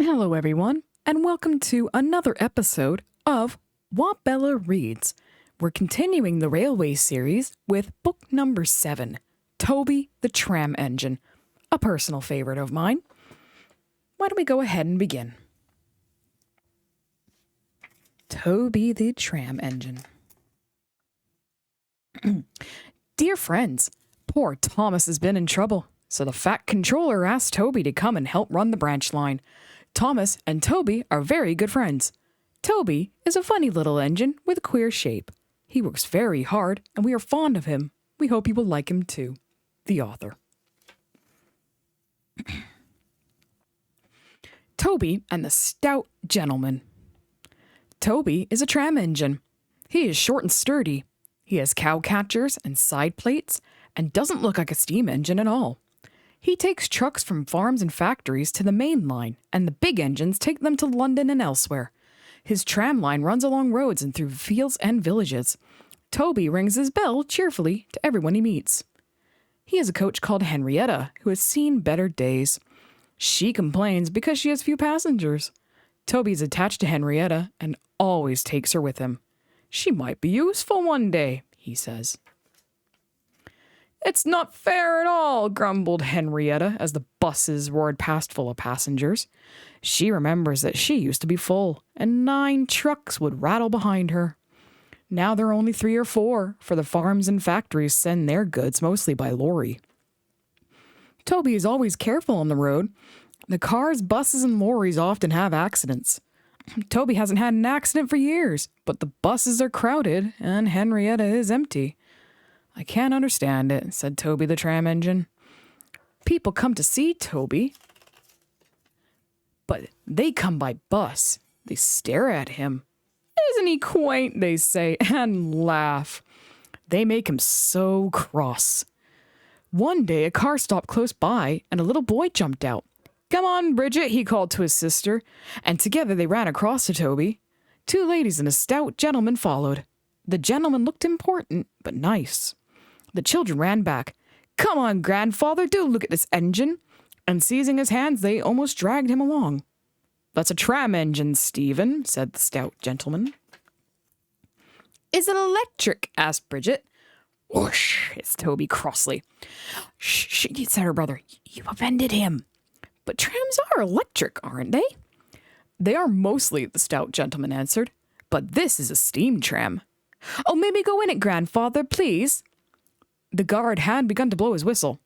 Hello, everyone, and welcome to another episode of WahBella Reads. We're continuing the railway series with book number 7, Toby the Tram Engine, a personal favorite of mine. Why don't we go ahead and begin? Toby the Tram Engine. Dear friends, poor Thomas has been in trouble, so the fat controller asked Toby to come and help run the branch line. Thomas and Toby are very good friends. Toby is a funny little engine with a queer shape. He works very hard, and we are fond of him. We hope you will like him too. The author. Toby and the Stout Gentleman. Toby is a tram engine. He is short and sturdy. He has cow catchers and side plates and doesn't look like a steam engine at all. He takes trucks from farms and factories to the main line, and the big engines take them to London and elsewhere. His tram line runs along roads and through fields and villages. Toby rings his bell cheerfully to everyone he meets. He has a coach called Henrietta, who has seen better days. She complains because she has few passengers. Toby's attached to Henrietta and always takes her with him. She might be useful one day, he says. It's not fair at all, grumbled Henrietta as the buses roared past full of passengers. She remembers that she used to be full, and 9 trucks would rattle behind her. Now there are only 3 or 4, for the farms and factories send their goods mostly by lorry. Toby is always careful on the road. The cars, buses, and lorries often have accidents. Toby hasn't had an accident for years, but the buses are crowded, and Henrietta is empty. I can't understand it, said Toby the Tram Engine. People come to see Toby, but they come by bus. They stare at him. Isn't he quaint, they say, and laugh. They make him so cross. One day a car stopped close by and a little boy jumped out. Come on, Bridget, he called to his sister, and together they ran across to Toby. 2 ladies and a stout gentleman followed. The gentleman looked important, but nice. The children ran back. Come on, grandfather, do look at this engine. And seizing his hands, they almost dragged him along. That's a tram engine, Stephen, said the stout gentleman. Is it electric? Asked Bridget. Whoosh, hissed Toby crossly. Shh, said her brother. You offended him. But trams are electric, aren't they? They are mostly, the stout gentleman answered. But this is a steam tram. Oh, may we go in it, grandfather, please? The guard had begun to blow his whistle.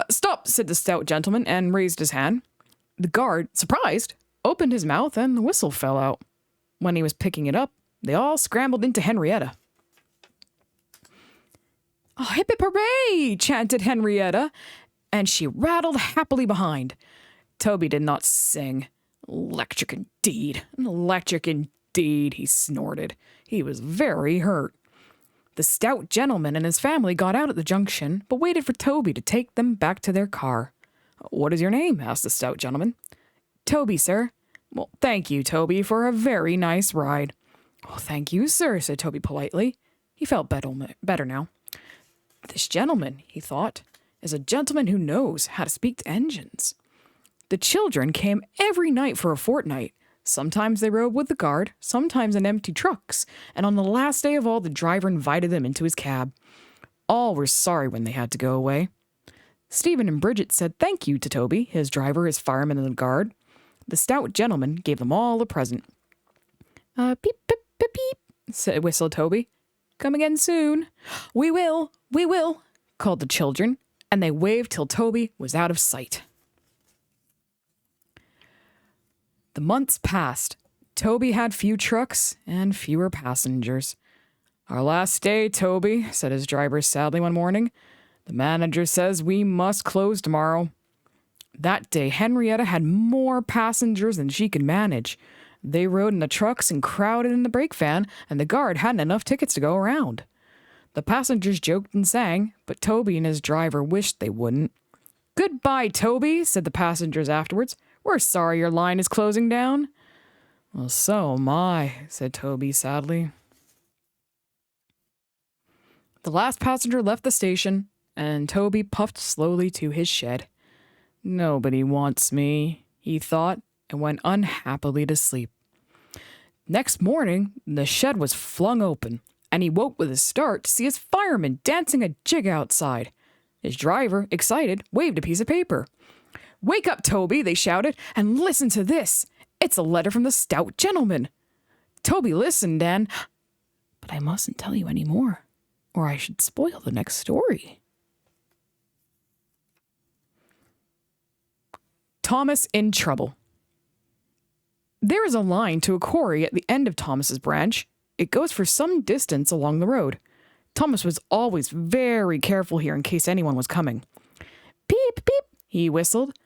Stop, said the stout gentleman, and raised his hand. The guard, surprised, opened his mouth, and the whistle fell out. When he was picking it up, they all scrambled into Henrietta. Oh, hip hip hooray, chanted Henrietta, and she rattled happily behind. Toby did not sing. Electric indeed, he snorted. He was very hurt. The stout gentleman and his family got out at the junction, but waited for Toby to take them back to their car. What is your name? Asked the stout gentleman. Toby, sir. Well, thank you, Toby, for a very nice ride. Oh, thank you, sir, said Toby politely. He felt better now. This gentleman, he thought, is a gentleman who knows how to speak to engines. The children came every night for a fortnight. Sometimes they rode with the guard, sometimes in empty trucks, and on the last day of all, the driver invited them into his cab. All were sorry when they had to go away. Stephen and Bridget said thank you to Toby, his driver, his fireman, and the guard. The stout gentleman gave them all a present. Peep, peep, peep, peep, whistled Toby. Come again soon. We will, called the children, and they waved till Toby was out of sight. The months passed. Toby had few trucks and fewer passengers. Our last day, Toby, said his driver sadly one morning. The manager says we must close tomorrow. That day, Henrietta had more passengers than she could manage. They rode in the trucks and crowded in the brake van, and the guard hadn't enough tickets to go around. The passengers joked and sang, but Toby and his driver wished they wouldn't. Goodbye, Toby, said the passengers afterwards. We're sorry your line is closing down. Well, so am I, said Toby sadly. The last passenger left the station, and Toby puffed slowly to his shed. Nobody wants me, he thought, and went unhappily to sleep. Next morning, the shed was flung open, and he woke with a start to see his fireman dancing a jig outside. His driver, excited, waved a piece of paper. "Wake up, Toby," they shouted, "and listen to this. It's a letter from the stout gentleman." Toby listened and... But I mustn't tell you any more, or I should spoil the next story. Thomas in trouble. There is a line to a quarry at the end of Thomas's branch. It goes for some distance along the road. Thomas was always very careful here in case anyone was coming. "Beep, beep," he whistled.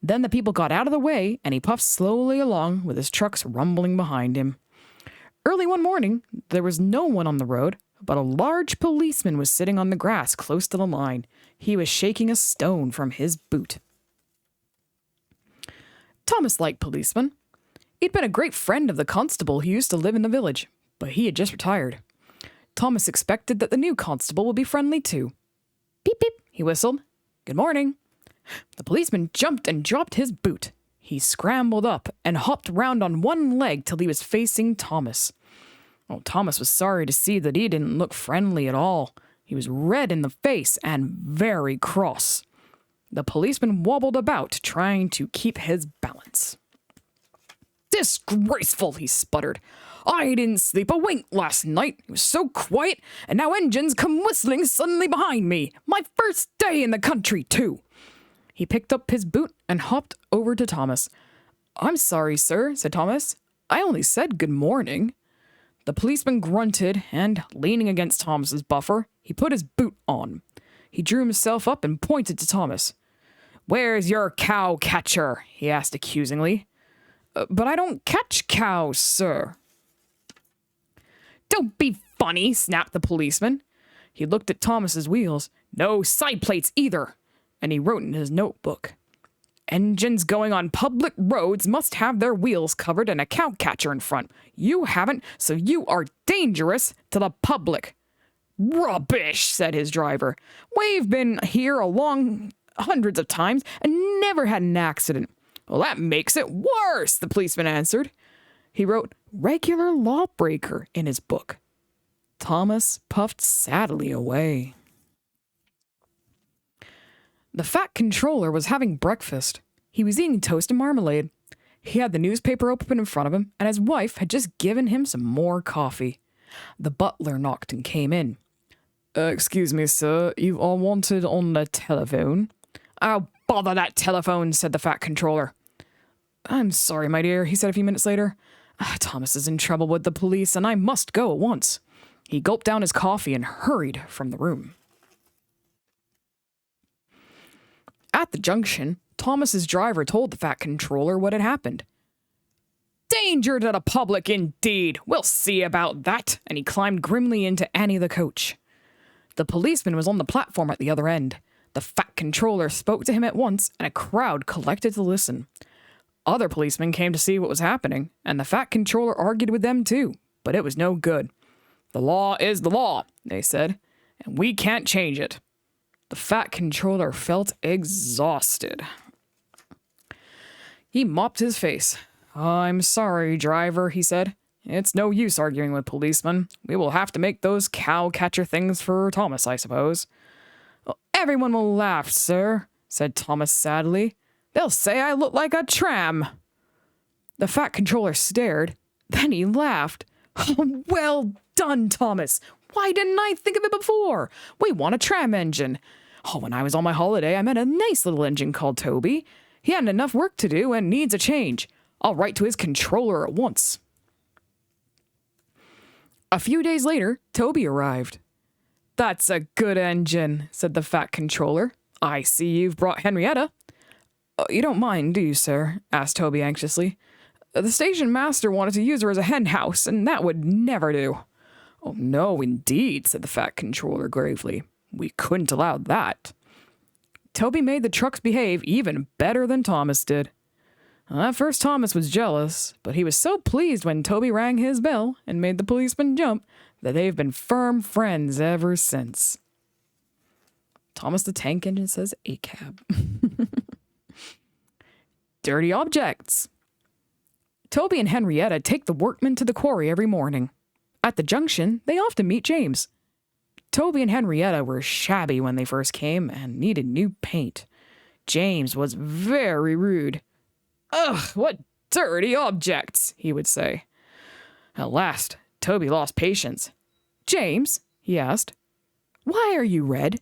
Then the people got out of the way, and he puffed slowly along with his trucks rumbling behind him. Early one morning, there was no one on the road, but a large policeman was sitting on the grass close to the line. He was shaking a stone from his boot. Thomas liked policemen. He'd been a great friend of the constable who used to live in the village, but he had just retired. Thomas expected that the new constable would be friendly too. "Beep, beep," he whistled. "Good morning." The policeman jumped and dropped his boot. He scrambled up and hopped round on one leg till he was facing Thomas. Oh, Thomas was sorry to see that he didn't look friendly at all. He was red in the face and very cross. The policeman wobbled about, trying to keep his balance. "Disgraceful," he sputtered. "I didn't sleep a wink last night. It was so quiet, and now engines come whistling suddenly behind me. My first day in the country, too." He picked up his boot and hopped over to Thomas. "I'm sorry, sir," said Thomas. "I only said good morning." The policeman grunted, and, leaning against Thomas's buffer, he put his boot on. He drew himself up and pointed to Thomas. "Where's your cow catcher?" he asked accusingly. "But I don't catch cows, sir." "Don't be funny," snapped the policeman. He looked at Thomas's wheels. "No side plates either." And he wrote in his notebook, "Engines going on public roads must have their wheels covered and a cow catcher in front. You haven't, so you are dangerous to the public." "Rubbish," said his driver. "We've been here along hundreds of times and never had an accident." "Well, that makes it worse," the policeman answered. He wrote "regular lawbreaker" in his book. Thomas puffed sadly away. The fat controller was having breakfast. He was eating toast and marmalade. He had the newspaper open in front of him, and his wife had just given him some more coffee. The butler knocked and came in. "Excuse me, sir, you are wanted on the telephone." "Oh, bother that telephone," said the fat controller. "I'm sorry, my dear," he said a few minutes later. "Thomas is in trouble with the police, and I must go at once." He gulped down his coffee and hurried from the room. At the junction, Thomas's driver told the fat controller what had happened. "Danger to the public, indeed! We'll see about that!" And he climbed grimly into Annie the coach. The policeman was on the platform at the other end. The fat controller spoke to him at once, and a crowd collected to listen. Other policemen came to see what was happening, and the fat controller argued with them too, but it was no good. "The law is the law," they said, "and we can't change it." The fat controller felt exhausted. He mopped his face. "I'm sorry, driver," he said. "It's no use arguing with policemen. We will have to make those cow-catcher things for Thomas, I suppose." "Well, everyone will laugh, sir," said Thomas sadly. "They'll say I look like a tram." The fat controller stared. Then he laughed. "Oh, well done, Thomas. Why didn't I think of it before? We want a tram engine. Oh, when I was on my holiday, I met a nice little engine called Toby. He had enough work to do and needs a change. I'll write to his controller at once." A few days later, Toby arrived. "That's a good engine," said the fat controller. "I see you've brought Henrietta." "You don't mind, do you, sir?" asked Toby anxiously. "The station master wanted to use her as a hen house, and that would never do." "Oh, no, indeed," said the fat controller gravely. "We couldn't allow that." Toby made the trucks behave even better than Thomas did. At first Thomas was jealous, but he was so pleased when Toby rang his bell and made the policeman jump that they've been firm friends ever since. Thomas the Tank Engine says A cab. Dirty objects. Toby and Henrietta take the workmen to the quarry every morning. At the junction, they often meet James. Toby and Henrietta were shabby when they first came and needed new paint. James was very rude. "Ugh, what dirty objects," he would say. At last, Toby lost patience. "James," he asked, "why are you red?"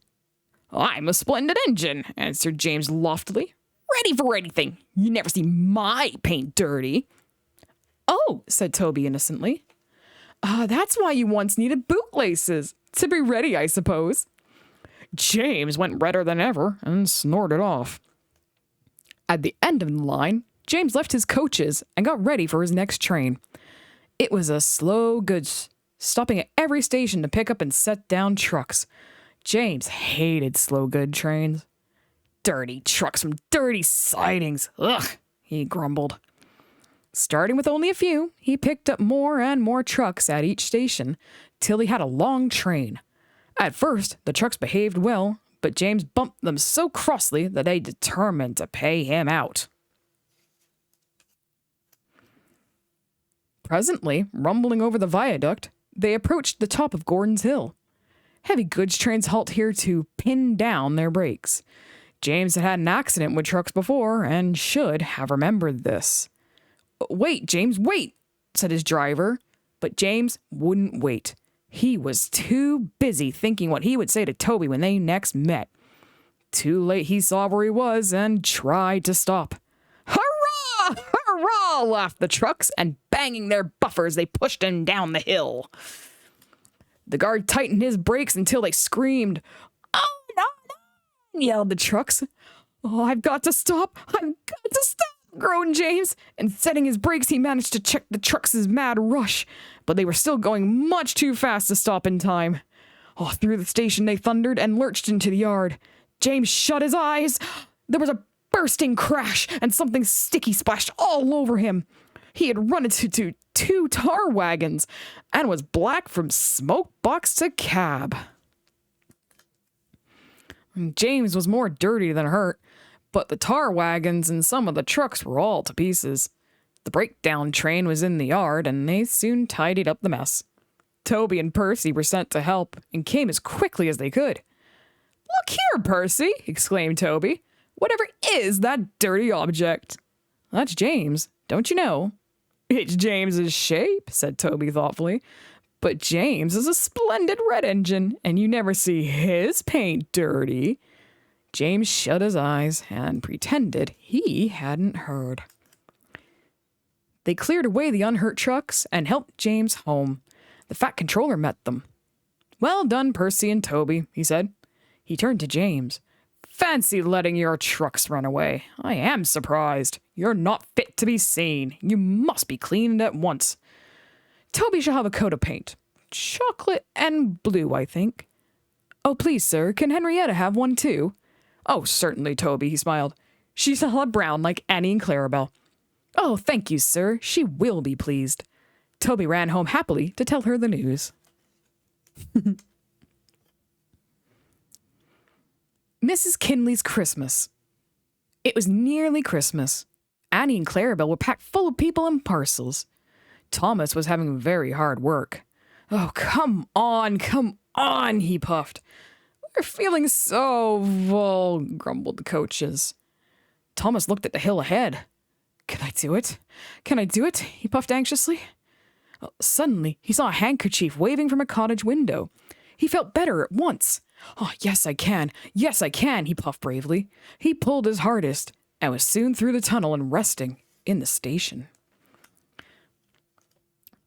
"I'm a splendid engine," answered James loftily. "Ready for anything. You never see my paint dirty." "Oh," said Toby innocently. That's why you once needed bootlaces. To be ready, I suppose." James went redder than ever and snorted off. At the end of the line, James left his coaches and got ready for his next train. It was a slow goods, stopping at every station to pick up and set down trucks. James hated slow good trains. "Dirty trucks from dirty sidings. Ugh," he grumbled. Starting with only a few, he picked up more and more trucks at each station, till he had a long train. At first, the trucks behaved well, but James bumped them so crossly that they determined to pay him out. Presently, rumbling over the viaduct, they approached the top of Gordon's Hill. Heavy goods trains halt here to pin down their brakes. James had had an accident with trucks before and should have remembered this. "Wait, James, wait," said his driver. But James wouldn't wait. He was too busy thinking what he would say to Toby when they next met. Too late he saw where he was and tried to stop. "Hurrah! Hurrah!" laughed the trucks, and banging their buffers, they pushed him down the hill. The guard tightened his brakes until they screamed. "Oh, no, no!" yelled the trucks. "Oh, I've got to stop! I've got to stop!" groaned James, and setting his brakes, he managed to check the trucks' mad rush, but they were still going much too fast to stop in time. Through the station they thundered and lurched into the yard. James shut his eyes. There was a bursting crash, and something sticky splashed all over him. He had run into two tar wagons, and was black from smoke box to cab. James was more dirty than hurt, but the tar wagons and some of the trucks were all to pieces. The breakdown train was in the yard, and they soon tidied up the mess. Toby and Percy were sent to help, and came as quickly as they could. "Look here, Percy!" exclaimed Toby. "Whatever is that dirty object?" "That's James, don't you know?" "It's James's shape," said Toby thoughtfully. "But James is a splendid red engine, and you never see his paint dirty." James shut his eyes and pretended he hadn't heard. They cleared away the unhurt trucks and helped James home. The fat controller met them. "Well done, Percy and Toby," he said. He turned to James. "Fancy letting your trucks run away. I am surprised. You're not fit to be seen. You must be cleaned at once. Toby shall have a coat of paint. Chocolate and blue, I think." "Oh, please, sir, can Henrietta have one too?" "Oh, certainly, Toby," he smiled. "She shall have brown like Annie and Clarabelle." "Oh, thank you, sir. She will be pleased." Toby ran home happily to tell her the news. Mrs. Kinley's Christmas. It was nearly Christmas. Annie and Clarabelle were packed full of people and parcels. Thomas was having very hard work. "Oh, come on, he puffed. "We're feeling so full," grumbled the coaches. Thomas looked at the hill ahead. Can I do it? Can I do it?" he puffed anxiously. Suddenly, he saw a handkerchief waving from a cottage window. He felt better at once. "Oh, yes, I can. Yes, I can," he puffed bravely. He pulled his hardest and was soon through the tunnel and resting in the station.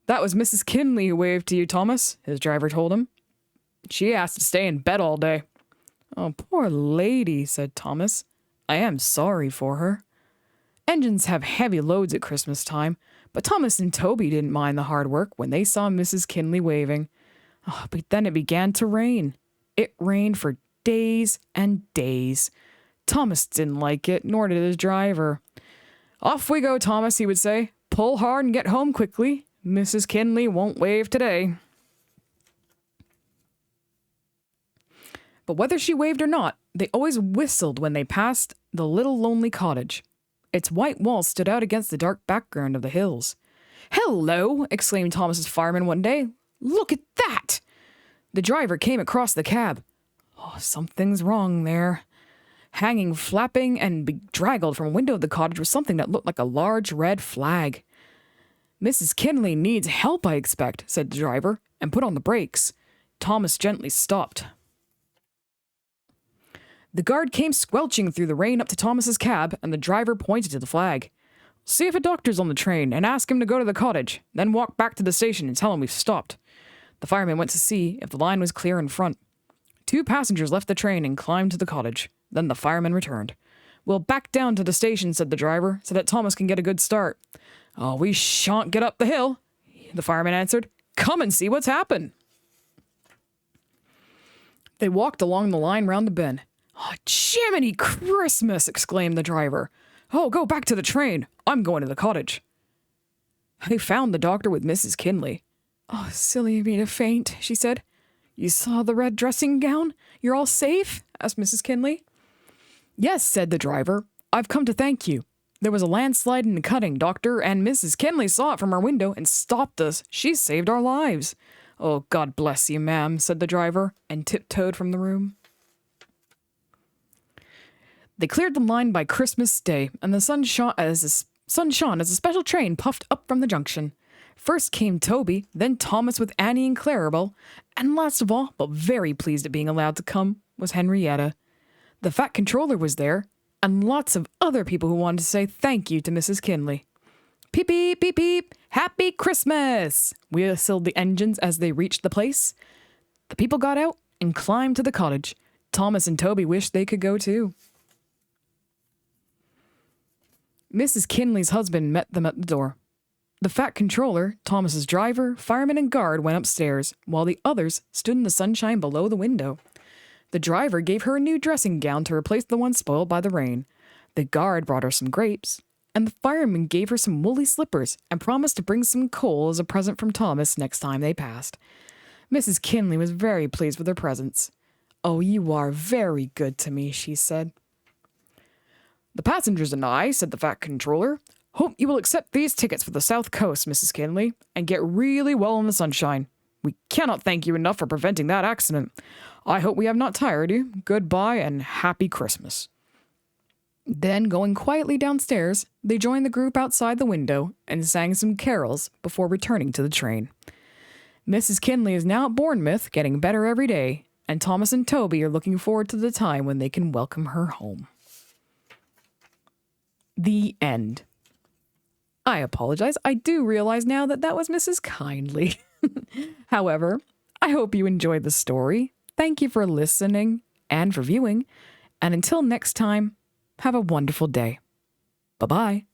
"That was Mrs. Kinley who waved to you, Thomas," his driver told him. "She asked to stay in bed all day." "Oh, poor lady," said Thomas. "I am sorry for her." Engines have heavy loads at Christmas time, but Thomas and Toby didn't mind the hard work when they saw Mrs. Kinley waving. But then it began to rain. It rained for days and days. Thomas didn't like it, nor did his driver. "Off we go, Thomas," he would say. "Pull hard and get home quickly. Mrs. Kinley won't wave today." But whether she waved or not, they always whistled when they passed the little lonely cottage. Its white walls stood out against the dark background of the hills. "Hello!" exclaimed Thomas's fireman one day. "Look at that!" The driver came across the cab. "Oh, something's wrong there." Hanging, flapping, and bedraggled from a window of the cottage was something that looked like a large red flag. "Mrs. Kinley needs help, I expect," said the driver, and put on the brakes. Thomas gently stopped. The guard came squelching through the rain up to Thomas's cab, and the driver pointed to the flag. "See if a doctor's on the train, and ask him to go to the cottage. Then walk back to the station and tell him we've stopped." The fireman went to see if the line was clear in front. 2 passengers left the train and climbed to the cottage. Then the fireman returned. "We'll back down to the station," said the driver, "so that Thomas can get a good start." "Oh, we shan't get up the hill," the fireman answered. "Come and see what's happened." They walked along the line round the bend. "Oh, Jiminy Christmas!" exclaimed the driver. "Oh, go back to the train. I'm going to the cottage." They found the doctor with Mrs. Kinley. "Oh, silly of me to faint," she said. "You saw the red dressing gown? You're all safe?" asked Mrs. Kinley. "Yes," said the driver. "I've come to thank you. There was a landslide in the cutting, doctor, and Mrs. Kinley saw it from her window and stopped us. She saved our lives." "Oh, God bless you, ma'am," said the driver, and tiptoed from the room. They cleared the line by Christmas Day, and the sun shone as a special train puffed up from the junction. First came Toby, then Thomas with Annie and Clarabelle, and last of all, but very pleased at being allowed to come, was Henrietta. The fat controller was there, and lots of other people who wanted to say thank you to Mrs. Kinley. "Peep, peep, peep, peep! Happy Christmas!" whistled the engines as they reached the place. The people got out and climbed to the cottage. Thomas and Toby wished they could go too. Mrs. Kinley's husband met them at the door. The fat controller, Thomas's driver, fireman, and guard went upstairs, while the others stood in the sunshine below the window. The driver gave her a new dressing gown to replace the one spoiled by the rain. The guard brought her some grapes, and the fireman gave her some woolly slippers and promised to bring some coal as a present from Thomas next time they passed. Mrs. Kinley was very pleased with their presents. "Oh, you are very good to me," she said. "The passengers and I," said the fat controller, "hope you will accept these tickets for the South Coast, Mrs. Kinley, and get really well in the sunshine. We cannot thank you enough for preventing that accident. I hope we have not tired you. Goodbye and Happy Christmas." Then, going quietly downstairs, they joined the group outside the window and sang some carols before returning to the train. Mrs. Kinley is now at Bournemouth, getting better every day, and Thomas and Toby are looking forward to the time when they can welcome her home. The end. I apologize. I do realize now that that was Mrs. Kindly. However, I hope you enjoyed the story. Thank you for listening and for viewing. And until next time, have a wonderful day. Bye-bye.